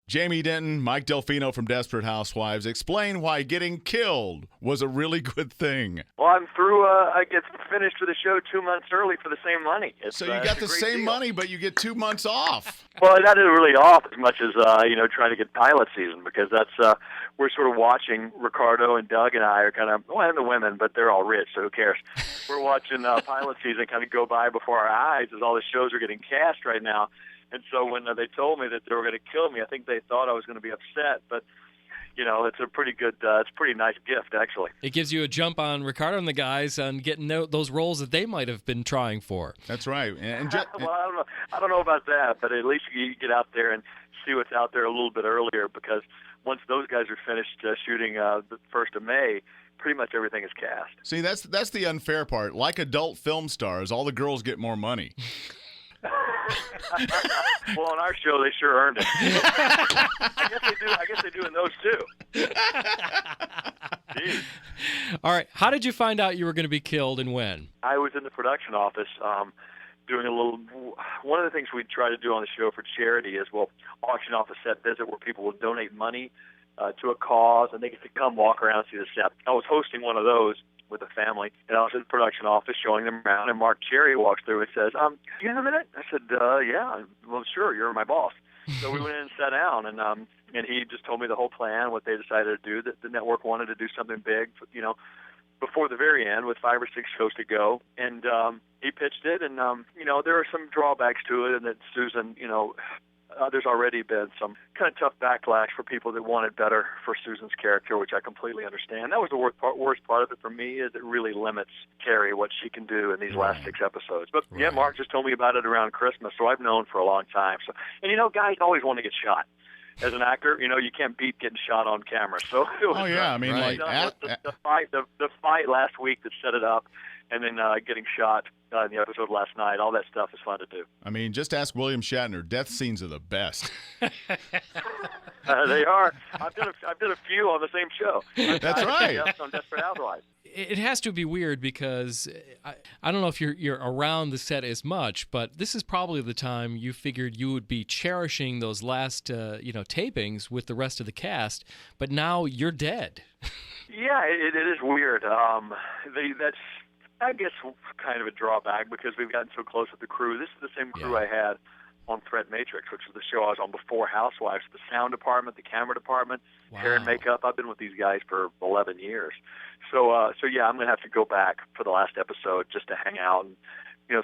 Jamie Denton, Mike Delfino from Desperate Housewives. Explain why getting killed was a really good thing. Well, I'm through. I get finished with the show 2 months early for the same money. So you got the same money, but you get 2 months off. Well, that isn't really off as much as trying to get pilot season, because that's we're sort of watching. Ricardo and Doug and I are kind of, well, and the women, but they're all rich, so who cares? We're watching pilot season kind of go by before our eyes as all the shows are getting cast right now. And so when they told me that they were going to kill me, I think they thought I was going to be upset. But, it's a pretty good, it's a pretty nice gift, actually. It gives you a jump on Ricardo and the guys on getting those roles that they might have been trying for. That's right. Well, I don't know about that, but at least you get out there and see what's out there a little bit earlier, because once those guys are finished shooting the 1st of May, pretty much everything is cast. See, that's the unfair part. Like adult film stars, all the girls get more money. Well, on our show, they sure earned it. I guess they do in those too. Jeez. All right. How did you find out you were going to be killed and when? I was in the production office doing a little. One of the things we try to do on the show for charity is we'll auction off a set visit where people will donate money to a cause, and they get to come walk around and see the set. I was hosting one of those with a family, and I was in the production office showing them around, and Marc Cherry walks through and says, you have a minute? I said, yeah. Well, sure, you're my boss. So we went in and sat down, and he just told me the whole plan, what they decided to do, that the network wanted to do something big, before the very end with 5 or 6 shows to go. And he pitched it, and, there are some drawbacks to it, and that Susan, there's already been some kind of tough backlash for people that wanted better for Susan's character, which I completely understand. That was the worst part of it for me, is it really limits Carrie, what she can do in these last 6 episodes. But, yeah, Marc just told me about it around Christmas, so I've known for a long time. So, and, guys always want to get shot. As an actor, you can't beat getting shot on camera. So it was, the fight last week that set it up, and then getting shot in the episode last night. All that stuff is fun to do. I mean, just ask William Shatner. Death scenes are the best. They are. I've done a few on the same show. That's right. On Desperate Housewives. It has to be weird because I don't know if you're around the set as much, but this is probably the time you figured you would be cherishing those last tapings with the rest of the cast, but now you're dead. Yeah, it is weird. That's, I guess, kind of a drawback, because we've gotten so close with the crew. This is the same crew I had on Threat Matrix, which was the show I was on before Housewives. The sound department, the camera department, hair and makeup. I've been with these guys for 11 years. So yeah, I'm going to have to go back for the last episode just to hang out and,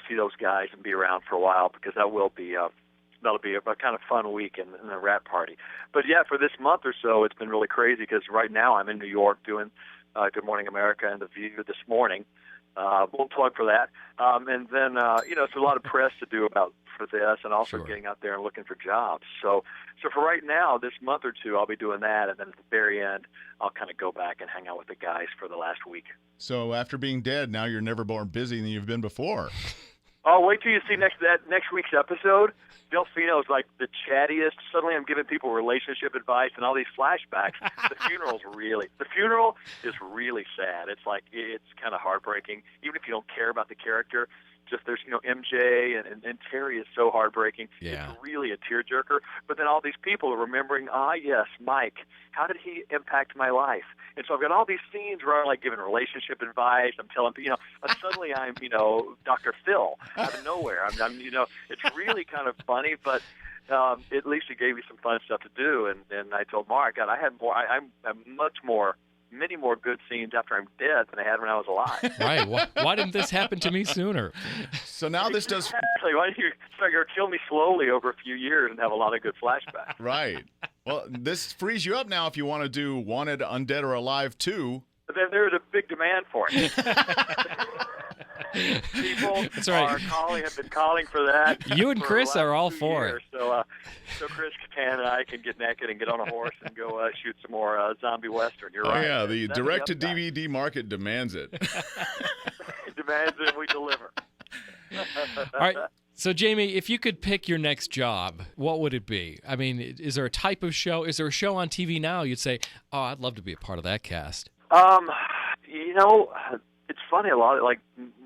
see those guys and be around for a while, because that'll be a kind of fun week in the Rat Party. But yeah, for this month or so, it's been really crazy, because right now I'm in New York doing Good Morning America and The View this morning. We'll plug for that. And then, it's a lot of press to do for this, and also getting out there and looking for jobs. So for right now, this month or two, I'll be doing that, and then at the very end, I'll kind of go back and hang out with the guys for the last week. So after being dead, now you're never more busy than you've been before. Oh, wait till you see next week's episode. Delfino's like the chattiest. Suddenly I'm giving people relationship advice and all these flashbacks. The funeral is really sad. It's like, it's kind of heartbreaking. Even if you don't care about the character, just there's, MJ and Terry is so heartbreaking. Yeah. It's really a tearjerker. But then all these people are remembering, yes, Mike, how did he impact my life? And so I've got all these scenes where I'm like giving relationship advice. I'm telling people, suddenly I'm, Dr. Phil out of nowhere. I'm it's really kind of funny, but at least it gave me some fun stuff to do. And I told Marc, God, I had more. I'm many more good scenes after I'm dead than I had when I was alive. Right. Why didn't this happen to me sooner? So now this does. Exactly. Why don't you start to kill me slowly over a few years and have a lot of good flashbacks? Right. Well, this frees you up now if you want to do Wanted, Undead, or Alive 2. But then there's a big demand for it. People have been calling for that. You and Chris are all for it. So Chris Kattan and I can get naked and get on a horse and go shoot some more zombie western. You're right. Yeah, the direct-to-DVD market demands it. It demands it, and we deliver. All right. So, Jamie, if you could pick your next job, what would it be? I mean, is there a type of show? Is there a show on TV now you'd say, oh, I'd love to be a part of that cast? It's funny, a lot of, like,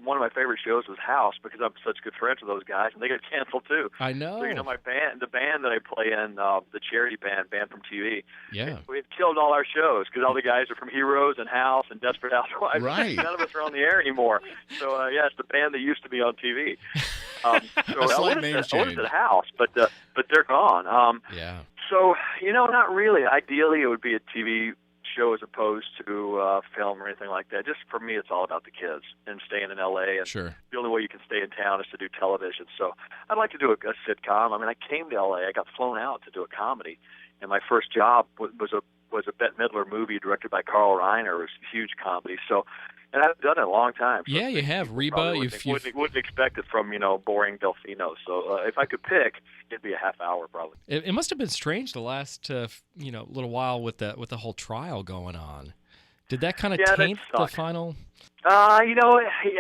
one of my favorite shows was House because I'm such good friends with those guys, and they got canceled too. I know. So my band, the band that I play in, the charity band from TV. Yeah. We've killed all our shows because all the guys are from Heroes and House and Desperate Housewives. Right. None of us are on the air anymore. So it's the band that used to be on TV. So A I slight wanted name to change. House, but they're gone. Yeah. So not really. Ideally, it would be a TV show as opposed to film or anything like that. Just for me, it's all about the kids and staying in LA. And Sure. the only way you can stay in town is to do television. So I'd like to do a sitcom. I mean, I came to LA. I got flown out to do a comedy, and my first job was a Bette Midler movie directed by Carl Reiner. It was a huge comedy. So. And I've done it a long time. So Yeah, you have. Reba, wouldn't expect it from, boring Delfino. So if I could pick, it'd be a half hour probably. It must have been strange the last, little while with the whole trial going on. Did that kind of taint the final? A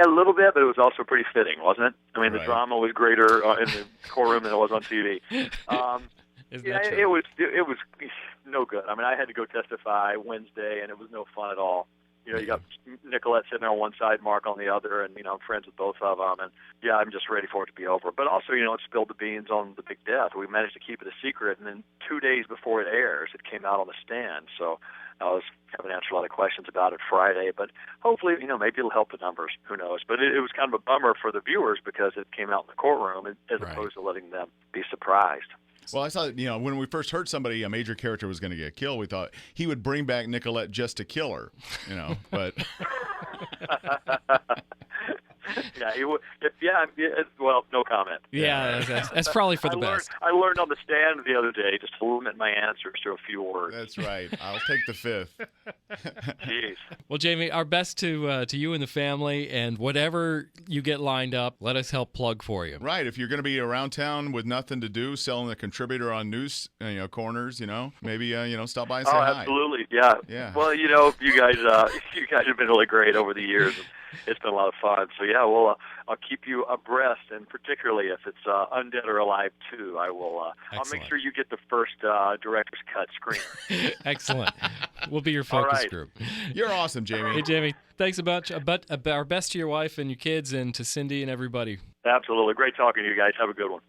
little bit, but it was also pretty fitting, wasn't it? I mean, Right. The drama was greater in the courtroom than it was on TV. Isn't that true? It was no good. I mean, I had to go testify Wednesday, and it was no fun at all. You got Nicolette sitting there on one side, Marc on the other, and, I'm friends with both of them. And, I'm just ready for it to be over. But also, it spilled the beans on the big death. We managed to keep it a secret, and then 2 days before it airs, it came out on the stand. So I was having to answer a lot of questions about it Friday. But hopefully, maybe it'll help the numbers. Who knows? But it was kind of a bummer for the viewers because it came out in the courtroom as opposed to letting them be surprised. Well, I saw, when we first heard a major character was going to get killed, we thought he would bring back Nicolette just to kill her, but. Yeah, he would. Well, no comment. Yeah, that's probably for the best. I learned on the stand the other day just to limit my answers to a few words. That's right. I'll take the fifth. Jeez. Well, Jamie, our best to you and the family, and whatever you get lined up, let us help plug for you. Right. If you're going to be around town with nothing to do, selling a contributor on news corners, maybe stop by and say hi. Absolutely. Yeah. Yeah. Well, you guys have been really great over the years. It's been a lot of fun. So I'll keep you abreast, and particularly if it's Undead or Alive 2, I'll make sure you get the first director's cut screen. Excellent. We'll be your focus right. group. You're awesome, Jamie. Hey, Jamie, thanks a bunch. Our best to your wife and your kids, and to Cindy and everybody. Absolutely. Great talking to you guys. Have a good one.